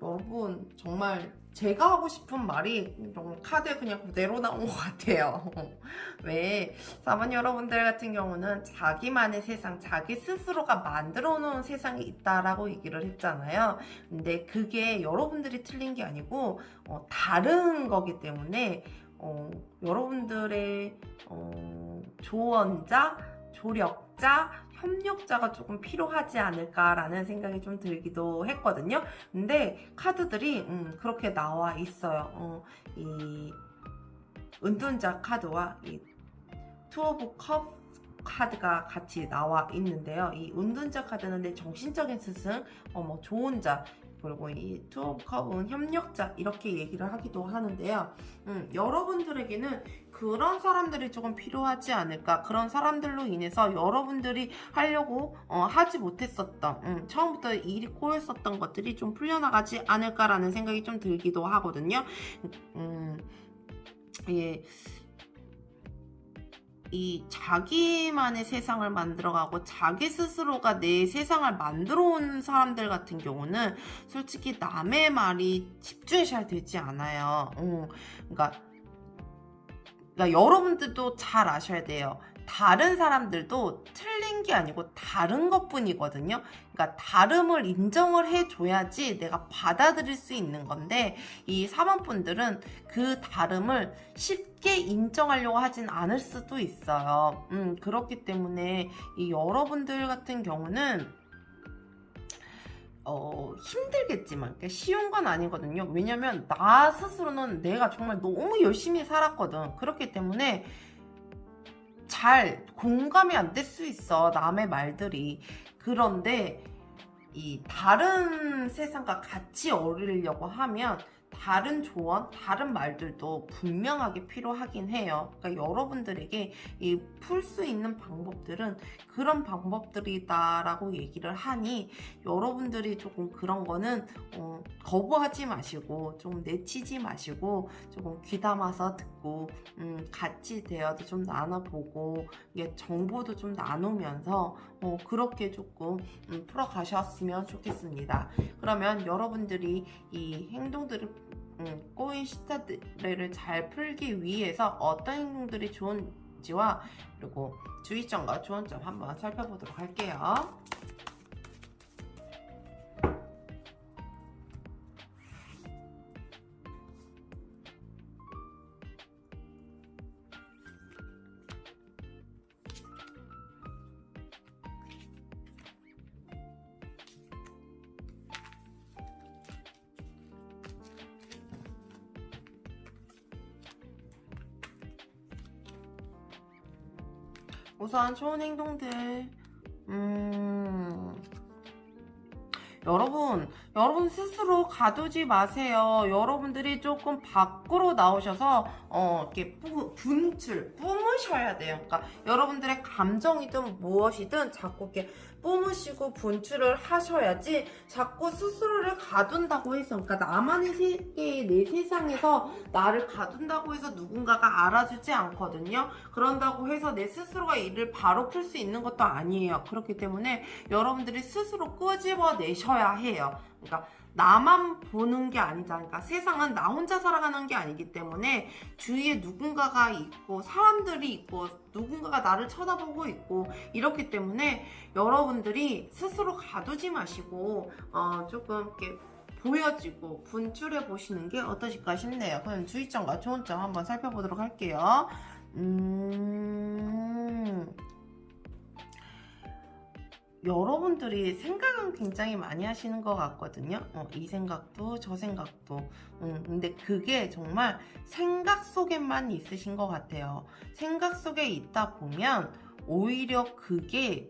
여러분 정말 제가 하고 싶은 말이 카드에 그냥 그대로 나온 것 같아요. 왜 사만 여러분들 같은 경우는 자기만의 세상, 자기 스스로가 만들어 놓은 세상이 있다라고 얘기를 했잖아요. 근데 그게 여러분들이 틀린 게 아니고 다른 거기 때문에 여러분들의 조언자, 조력자, 협력자가 조금 필요하지 않을까라는 생각이 좀 들기도 했거든요. 근데 카드들이 그렇게 나와 있어요. 이 은둔자 카드와 이 투 오브 컵 카드가 같이 나와 있는데요. 이 은둔자 카드는 내 정신적인 스승, 뭐 좋은 자, 그리고 이 투 오브 컵은 협력자, 이렇게 얘기를 하기도 하는데요. 여러분들에게는 그런 사람들이 조금 필요하지 않을까, 그런 사람들로 인해서 여러분들이 하려고 하지 못했었던, 처음부터 일이 꼬였었던 것들이 좀 풀려나가지 않을까라는 생각이 좀 들기도 하거든요. 예. 이 자기만의 세상을 만들어가고 자기 스스로가 내 세상을 만들어 온 사람들 같은 경우는 솔직히 남의 말이 집중이 잘 되지 않아요. 그러니까 여러분들도 잘 아셔야 돼요. 다른 사람들도 틀린 게 아니고 다른 것 뿐이거든요. 그러니까 다름을 인정을 해줘야지 내가 받아들일 수 있는 건데, 이 사만분들은 그 다름을 쉽게 인정하려고 하진 않을 수도 있어요. 그렇기 때문에 이 여러분들 같은 경우는 힘들겠지만 쉬운 건 아니거든요. 왜냐면 나 스스로는 내가 정말 너무 열심히 살았거든. 그렇기 때문에 잘 공감이 안 될 수 있어, 남의 말들이. 그런데 이 다른 세상과 같이 어울리려고 하면 다른 조언, 다른 말들도 분명하게 필요하긴 해요. 그러니까 여러분들에게 이 풀 수 있는 방법들은 그런 방법들이다라고 얘기를 하니, 여러분들이 조금 그런 거는 거부하지 마시고 좀 내치지 마시고 조금 귀담아서 듣고 같이 대화도 좀 나눠보고 이게 정보도 좀 나누면서 그렇게 조금 풀어가셨으면 좋겠습니다. 그러면 여러분들이 이 행동들을 꼬인 시타레를 잘 풀기 위해서 어떤 행동들이 좋은지와 그리고 주의점과 조언점 한번 살펴보도록 할게요. 우선 좋은 행동들, 여러분 스스로 가두지 마세요. 여러분들이 조금 밖으로 나오셔서 이렇게 뿜으셔야 돼요. 그러니까 여러분들의 감정이든 무엇이든 자꾸 이렇게 뿜으시고 분출을 하셔야지, 자꾸 스스로를 가둔다고 해서, 그러니까 나만의 세계에, 내 세상에서 나를 가둔다고 해서 누군가가 알아주지 않거든요. 그런다고 해서 내 스스로가 일을 바로 풀 수 있는 것도 아니에요. 그렇기 때문에 여러분들이 스스로 끄집어 내셔야 해요. 그러니까 나만 보는 게 아니다. 그러니까 세상은 나 혼자 살아가는 게 아니기 때문에 주위에 누군가가 있고 사람들이 있고 누군가가 나를 쳐다보고 있고, 이렇기 때문에 여러분들이 스스로 가두지 마시고 조금 이렇게 보여지고 분출해 보시는 게 어떠실까 싶네요. 그럼 주의점과 조언점 한번 살펴보도록 할게요. 여러분들이 생각은 굉장히 많이 하시는 것 같거든요. 이 생각도 저 생각도. 근데 그게 정말 생각 속에만 있으신 것 같아요. 생각 속에 있다 보면 오히려 그게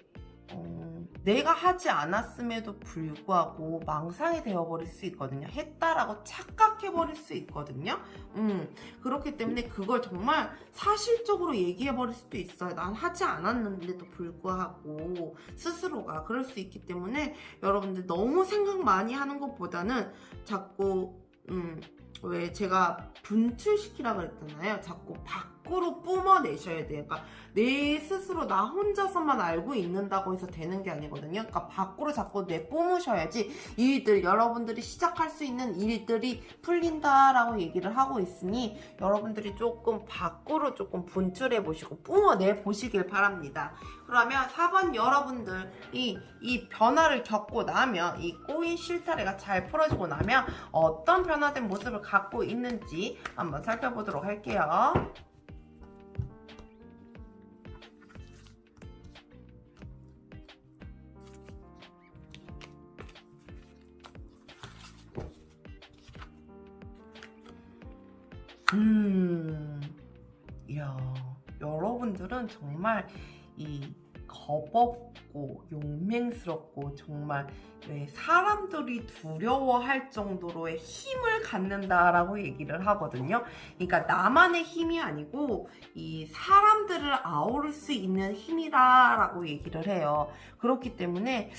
내가 하지 않았음에도 불구하고 망상이 되어버릴 수 있거든요. 했다라고 착각해버릴 수 있거든요. 그렇기 때문에 그걸 정말 사실적으로 얘기해버릴 수도 있어요. 난 하지 않았는데도 불구하고 스스로가 그럴 수 있기 때문에 여러분들 너무 생각 많이 하는 것보다는 자꾸 왜 제가 분출시키라 그랬잖아요. 자꾸 밖으로 뿜어내셔야 돼요. 그러니까 내 스스로 나 혼자서만 알고 있는다고 해서 되는 게 아니거든요. 그러니까 밖으로 자꾸 내뿜으셔야지 일들, 여러분들이 시작할 수 있는 일들이 풀린다라고 얘기를 하고 있으니 여러분들이 조금 밖으로 조금 분출해 보시고 뿜어내 보시길 바랍니다. 그러면 4번 여러분들이 이 변화를 겪고 나면 이 꼬인 실타래가 잘 풀어지고 나면 어떤 변화된 모습을 갖고 있는지 한번 살펴보도록 할게요. 이야, 여러분들은 정말 이 겁없고 용맹스럽고 정말 왜 사람들이 두려워할 정도로의 힘을 갖는다라고 얘기를 하거든요. 그러니까 나만의 힘이 아니고 이 사람들을 아우를 수 있는 힘이라고 얘기를 해요. 그렇기 때문에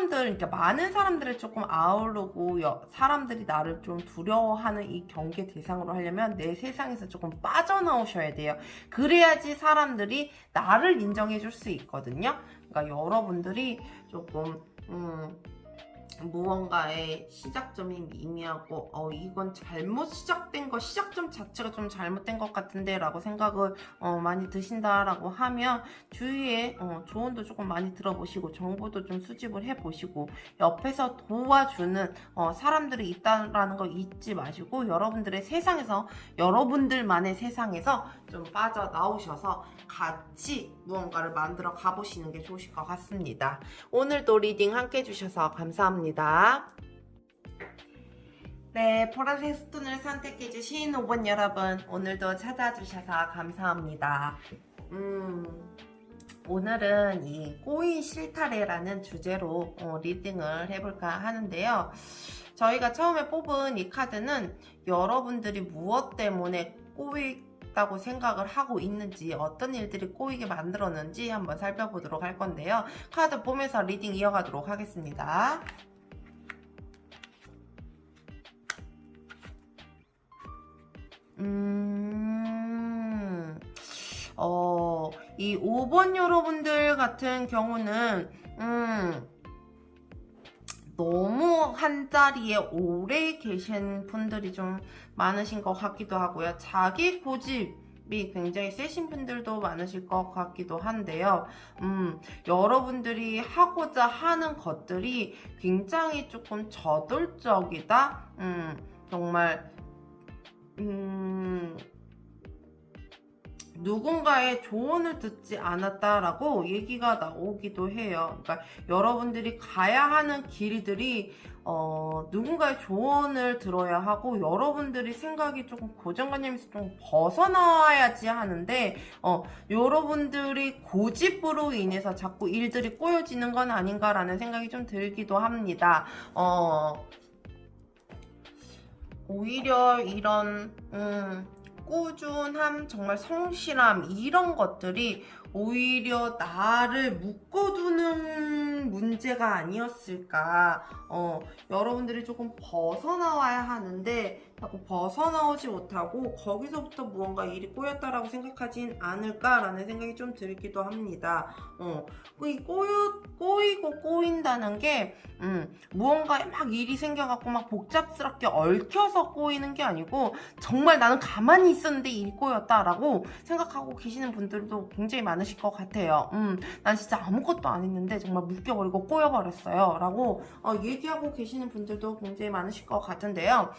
그러니까 많은 사람들을 조금 아우르고 사람들이 나를 좀 두려워하는 이 경계 대상으로 하려면 내 세상에서 조금 빠져나오셔야 돼요. 그래야지 사람들이 나를 인정해 줄 수 있거든요. 그러니까 여러분들이 조금 무언가의 시작점이 미미하고 이건 잘못 시작된 거 시작점 자체가 좀 잘못된 것 같은데 라고 생각을 많이 드신다라고 하면 주위에 조언도 조금 많이 들어보시고 정보도 좀 수집을 해보시고 옆에서 도와주는 사람들이 있다라는 거 잊지 마시고 여러분들의 세상에서 여러분들만의 세상에서 좀 빠져나오셔서 같이 무언가를 만들어 가보시는 게 좋으실 것 같습니다. 오늘도 리딩 함께 해주셔서 감사합니다. 네, 보라색 스톤을 선택해주신 5번 여러분, 오늘도 찾아주셔서 감사합니다. 오늘은 이 꼬인 실타래라는 주제로 리딩을 해볼까 하는데요. 저희가 처음에 뽑은 이 카드는 여러분들이 무엇 때문에 꼬이다고 생각을 하고 있는지, 어떤 일들이 꼬이게 만들었는지 한번 살펴보도록 할 건데요. 카드 보면서 리딩 이어가도록 하겠습니다. 이 5번 여러분들 같은 경우는 너무 한 자리에 오래 계신 분들이 좀 많으신 것 같기도 하고요. 자기 고집이 굉장히 세신 분들도 많으실 것 같기도 한데요. 여러분들이 하고자 하는 것들이 굉장히 조금 저돌적이다. 정말 누군가의 조언을 듣지 않았다라고 얘기가 나오기도 해요. 그러니까 여러분들이 가야 하는 길들이 누군가의 조언을 들어야 하고 여러분들이 생각이 조금 고정관념에서 좀 벗어나야지 하는데 여러분들이 고집으로 인해서 자꾸 일들이 꼬여지는 건 아닌가라는 생각이 좀 들기도 합니다. 오히려 이런 꾸준함, 정말 성실함 이런 것들이 오히려 나를 묶어두는 문제가 아니었을까. 여러분들이 조금 벗어나와야 하는데 자꾸 벗어나오지 못하고 거기서부터 무언가 일이 꼬였다라고 생각하진 않을까라는 생각이 좀 들기도 합니다. 이 꼬이고 꼬인다는 게 무언가에 막 일이 생겨갖고 막 복잡스럽게 얽혀서 꼬이는 게 아니고 정말 나는 가만히 있었는데 일이 꼬였다라고 생각하고 계시는 분들도 굉장히 많으실 것 같아요. 난 진짜 아무것도 안 했는데 정말 묶여버리고 꼬여버렸어요 라고 얘기하고 계시는 분들도 굉장히 많으실 것 같은데요.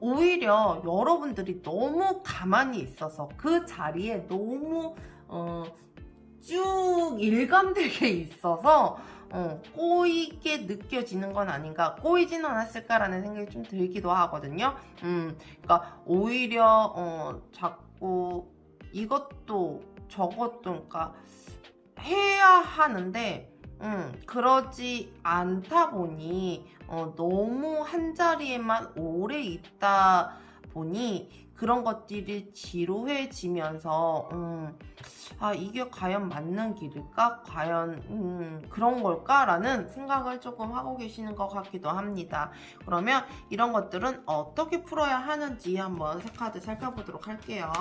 오히려 여러분들이 너무 가만히 있어서 그 자리에 너무 쭉 일관되게 있어서 꼬이게 느껴지는 건 아닌가, 꼬이지는 않았을까라는 생각이 좀 들기도 하거든요. 그러니까 오히려 자꾸 이것도 저것도 그러니까 해야 하는데 그러지 않다 보니 너무 한 자리에만 오래 있다 보니 그런 것들이 지루해지면서 이게 과연 맞는 길일까? 과연 그런 걸까? 라는 생각을 조금 하고 계시는 것 같기도 합니다. 그러면 이런 것들은 어떻게 풀어야 하는지 한번 세 카드 살펴보도록 할게요.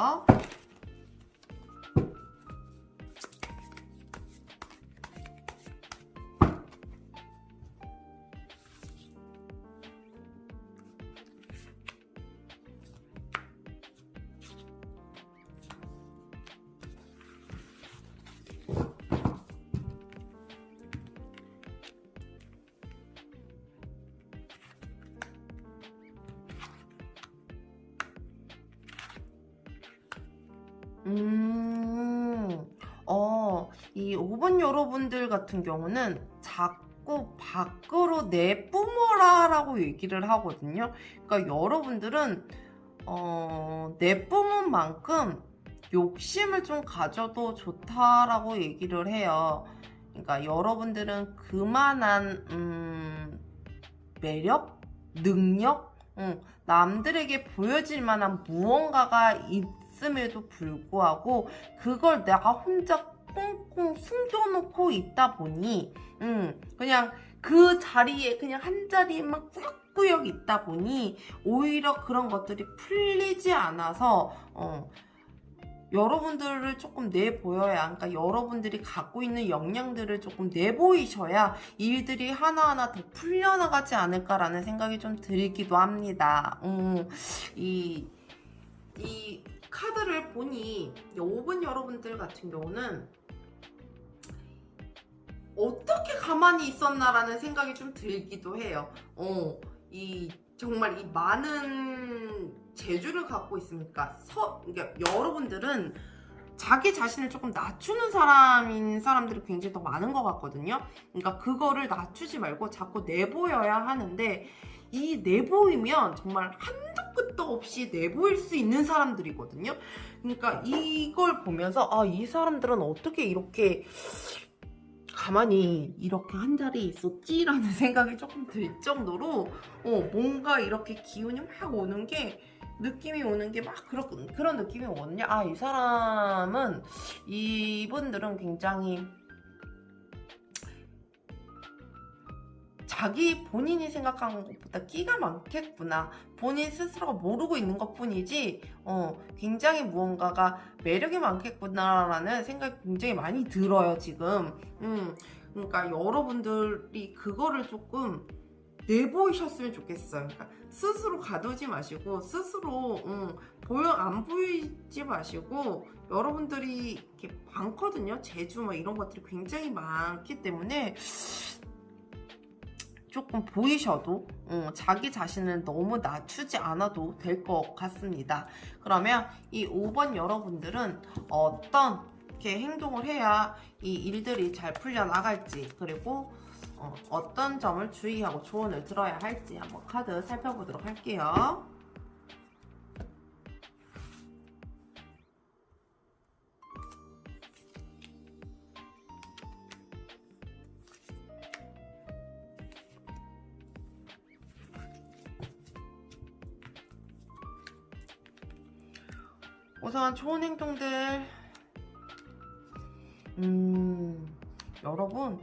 이 5번 여러분들 같은 경우는 자꾸 밖으로 내뿜어라라고 얘기를 하거든요. 그러니까 여러분들은 내뿜은 만큼 욕심을 좀 가져도 좋다라고 얘기를 해요. 그러니까 여러분들은 그만한 매력, 능력, 남들에게 보여질 만한 무언가가 있음에도 불구하고 그걸 내가 혼자 꽁꽁 숨겨놓고 있다 보니 그냥 그 자리에 그냥 한 자리에만 꾸역꾸역 있다 보니 오히려 그런 것들이 풀리지 않아서 여러분들을 조금 내보여야, 그러니까 여러분들이 갖고 있는 역량들을 조금 내보이셔야 일들이 하나하나 더 풀려나가지 않을까라는 생각이 좀 들기도 합니다. 이 카드를 보니 5번 여러분들 같은 경우는 어떻게 가만히 있었나라는 생각이 좀 들기도 해요. 정말 이 많은 재주를 갖고 있으니까 그러니까 여러분들은 자기 자신을 조금 낮추는 사람들이 굉장히 더 많은 것 같거든요. 그러니까 그거를 낮추지 말고 자꾸 내보여야 하는데, 이 내보이면 정말 한도 끝도 없이 내보일 수 있는 사람들이거든요. 그러니까 이걸 보면서 이 사람들은 어떻게 이렇게 가만히 이렇게 한 자리에 있었지라는 생각이 조금 들 정도로 뭔가 이렇게 기운이 막 오는 게, 느낌이 오는 게 막 그런 느낌이 오거든요. 이 사람은, 이분들은 굉장히 본인이 생각하는 것보다 끼가 많겠구나, 본인 스스로가 모르고 있는 것 뿐이지 굉장히 무언가가 매력이 많겠구나라는 생각이 굉장히 많이 들어요 지금. 그러니까 여러분들이 그거를 조금 내보이셨으면 좋겠어요. 그러니까 스스로 가두지 마시고, 스스로 안 보이지 마시고, 여러분들이 이렇게 많거든요. 재주 막 이런 것들이 굉장히 많기 때문에 조금 보이셔도 자기 자신을 너무 낮추지 않아도 될 것 같습니다. 그러면 이 5번 여러분들은 어떻게 행동을 해야 이 일들이 잘 풀려나갈지, 그리고 어떤 점을 주의하고 조언을 들어야 할지 한번 카드 살펴보도록 할게요. 우선 좋은 행동들, 여러분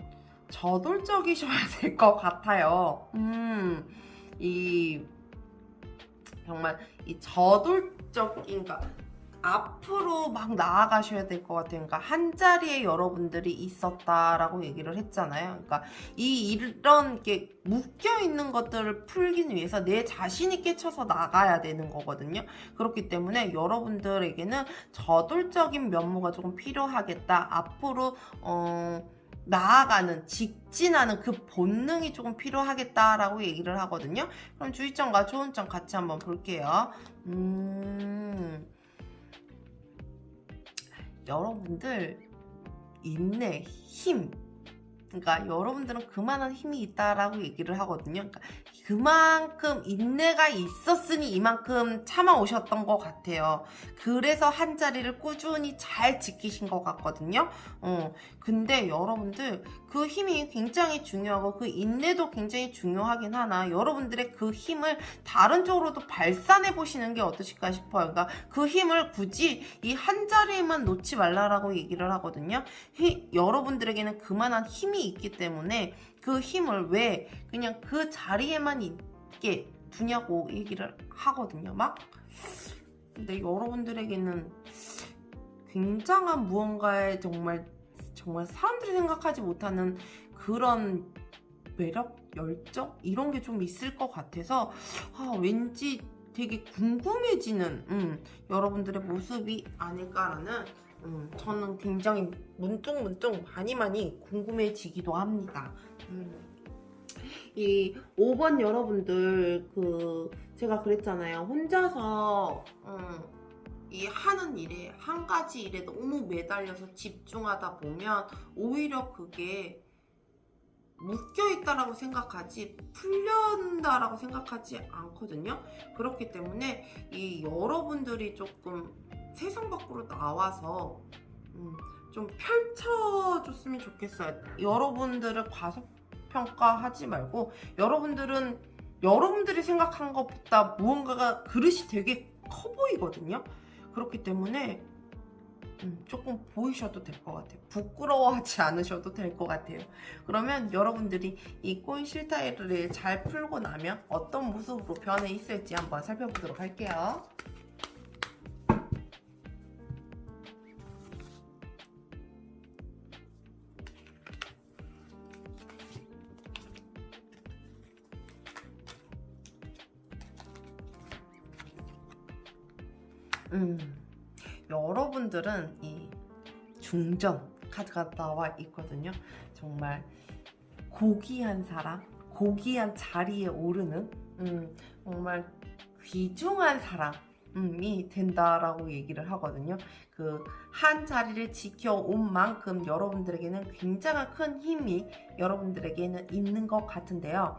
저돌적이셔야 될 것 같아요. 정말 이 저돌적인, 그러니까 앞으로 막 나아가셔야 될 것 같아요. 그러니까 한 자리에 여러분들이 있었다라고 얘기를 했잖아요. 그러니까 이런 게 묶여 있는 것들을 풀기 위해서 내 자신이 깨쳐서 나가야 되는 거거든요. 그렇기 때문에 여러분들에게는 저돌적인 면모가 조금 필요하겠다. 앞으로 나아가는, 직진하는 그 본능이 조금 필요하겠다라고 얘기를 하거든요. 그럼 주의점과 좋은 점 같이 한번 볼게요. 여러분들 인내, 힘. 그러니까 여러분들은 그만한 힘이 있다라고 얘기를 하거든요. 그러니까 그만큼 인내가 있었으니 이만큼 참아오셨던 것 같아요. 그래서 한 자리를 꾸준히 잘 지키신 것 같거든요. 근데 여러분들 그 힘이 굉장히 중요하고 그 인내도 굉장히 중요하긴 하나 여러분들의 그 힘을 다른 쪽으로도 발산해 보시는 게 어떠실까 싶어요. 그러니까 그 힘을 굳이 이 한 자리에만 놓지 말라라고 얘기를 하거든요. 여러분들에게는 그만한 힘이 있기 때문에 그 힘을 왜 그냥 그 자리에만 있게 두냐고 얘기를 하거든요. 막 근데 여러분들에게는 굉장한 무언가에 정말 사람들이 생각하지 못하는 그런 매력, 열정 이런 게 좀 있을 것 같아서 왠지 되게 궁금해지는 여러분들의 모습이 아닐까라는 저는 굉장히 문득문득 많이 궁금해지기도 합니다. 이 5번 여러분들 제가 그랬잖아요. 혼자서 이 하는 일에 한 가지 일에 너무 매달려서 집중하다 보면 오히려 그게 묶여있다라고 생각하지 풀린다라고 생각하지 않거든요. 그렇기 때문에 이 여러분들이 조금 세상 밖으로 나와서 좀 펼쳐줬으면 좋겠어요. 여러분들을 과소평가하지 말고 여러분들이 생각한 것보다 무언가가 그릇이 되게 커 보이거든요. 그렇기 때문에 조금 보이셔도 될 것 같아요. 부끄러워하지 않으셔도 될 것 같아요. 그러면 여러분들이 이 코인 실타래를 잘 풀고 나면 어떤 모습으로 변해 있을지 한번 살펴보도록 할게요. 여러분들은 이 중전 카드가 나와 있거든요. 정말 고귀한 사람, 고귀한 자리에 오르는 정말 귀중한 사람이 된다라고 얘기를 하거든요. 그 한 자리를 지켜온 만큼 여러분들에게는 굉장한 큰 힘이 여러분들에게는 있는 것 같은데요.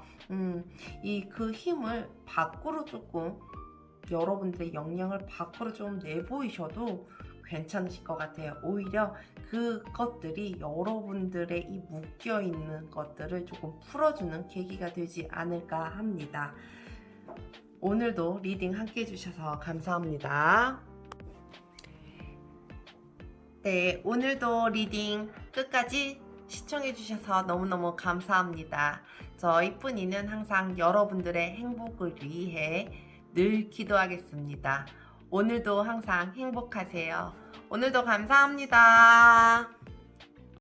이 그 힘을 밖으로 조금 여러분들의 역량을 밖으로 좀 내보이셔도 괜찮으실 것 같아요. 오히려 그것들이 여러분들의 이 묶여있는 것들을 조금 풀어주는 계기가 되지 않을까 합니다. 오늘도 리딩 함께 해주셔서 감사합니다. 네, 오늘도 리딩 끝까지 시청해주셔서 너무너무 감사합니다. 저희 뿐이는 항상 여러분들의 행복을 위해 늘 기도하겠습니다. 오늘도 항상 행복하세요. 오늘도 감사합니다.